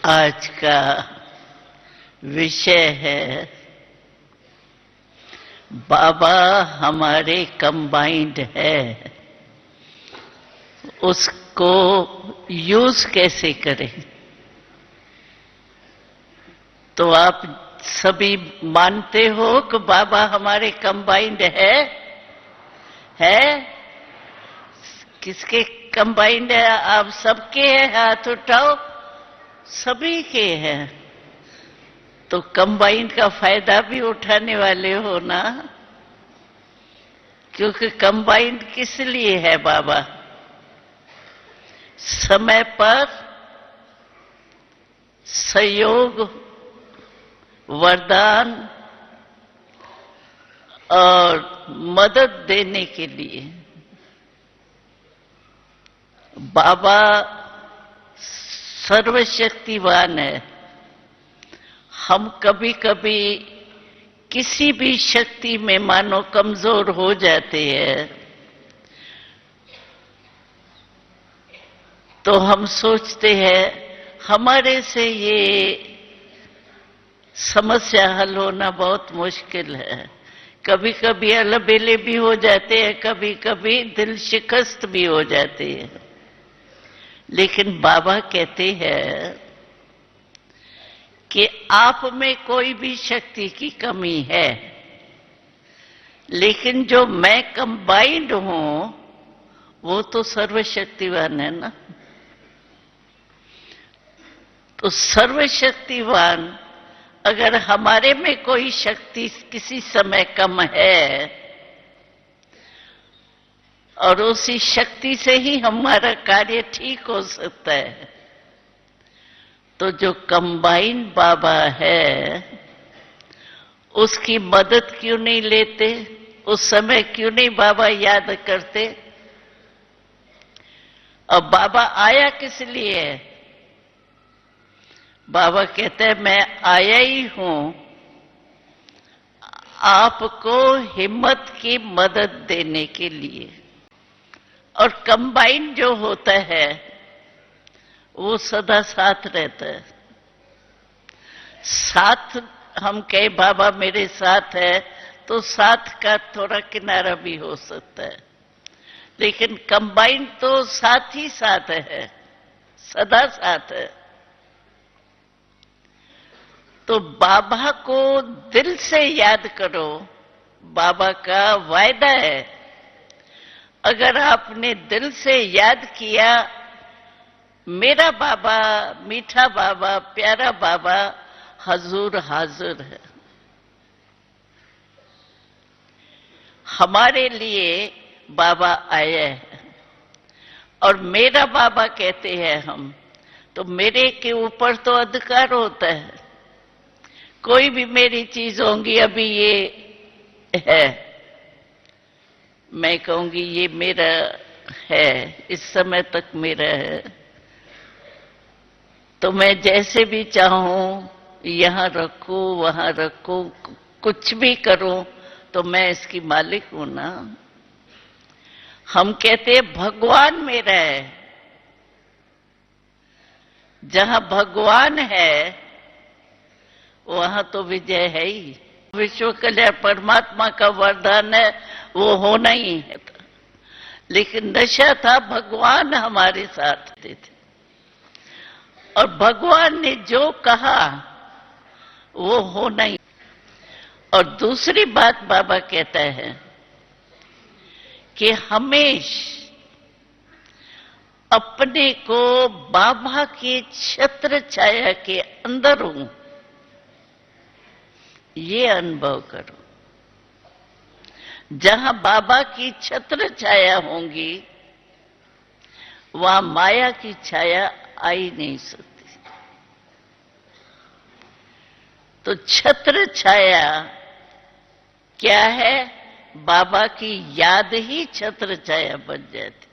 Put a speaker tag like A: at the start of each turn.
A: आज का विषय है बाबा हमारे कंबाइंड है, उसको यूज कैसे करें। तो आप सभी मानते हो कि बाबा हमारे कंबाइंड है? किसके कंबाइंड है? आप सबके हैं, हाथ उठाओ। सभी के हैं। तो कंबाइंड का फायदा भी उठाने वाले हो ना, क्योंकि कंबाइंड किस लिए है बाबा? समय पर सहयोग, वरदान और मदद देने के लिए। बाबा सर्वशक्तिवान है। हम कभी कभी किसी भी शक्ति में मानो कमजोर हो जाते हैं, तो हम सोचते हैं हमारे से ये समस्या हल होना बहुत मुश्किल है। कभी कभी अलबेले भी हो जाते हैं, कभी कभी दिल शिकस्त भी हो जाते हैं। लेकिन बाबा कहते हैं कि आप में कोई भी शक्ति की कमी है, लेकिन जो मैं कंबाइंड हूं वो तो सर्वशक्तिवान है ना। तो सर्वशक्तिवान अगर हमारे में कोई शक्ति किसी समय कम है और उसी शक्ति से ही हमारा कार्य ठीक हो सकता है, तो जो कंबाइंड बाबा है उसकी मदद क्यों नहीं लेते? उस समय क्यों नहीं बाबा याद करते? अब बाबा आया किस लिए है? बाबा कहते हैं मैं आया ही हूं आपको हिम्मत की मदद देने के लिए। और कंबाइंड जो होता है वो सदा साथ रहता है। साथ हम कहे बाबा मेरे साथ है, तो साथ का थोड़ा किनारा भी हो सकता है, लेकिन कंबाइंड तो साथ ही साथ है, सदा साथ है। तो बाबा को दिल से याद करो। बाबा का वायदा है, अगर आपने दिल से याद किया मेरा बाबा, मीठा बाबा, प्यारा बाबा हजूर हाजिर है। हमारे लिए बाबा आए हैं और मेरा बाबा कहते हैं हम, तो मेरे के ऊपर तो अधिकार होता है। कोई भी मेरी चीज होंगी, अभी ये है, मैं कहूंगी ये मेरा है, इस समय तक मेरा है, तो मैं जैसे भी चाहूं यहां रखूं, वहां रखूं, कुछ भी करूं, तो मैं इसकी मालिक हूं ना। हम कहते हैं भगवान मेरा है। जहां भगवान है वहां तो विजय है ही। विश्व कल्याण परमात्मा का वरदान है, वो होना ही है। लेकिन नशा था भगवान हमारे साथ थे, और भगवान ने जो कहा वो होना ही। और दूसरी बात बाबा कहता है कि हमेश अपने को बाबा के छत्र छाया के अंदर हूं, ये अनुभव करो। जहां बाबा की छत्र छाया होंगी वहां माया की छाया आ ही नहीं सकती। तो छत्र छाया क्या है? बाबा की याद ही छत्र छाया बन जाती।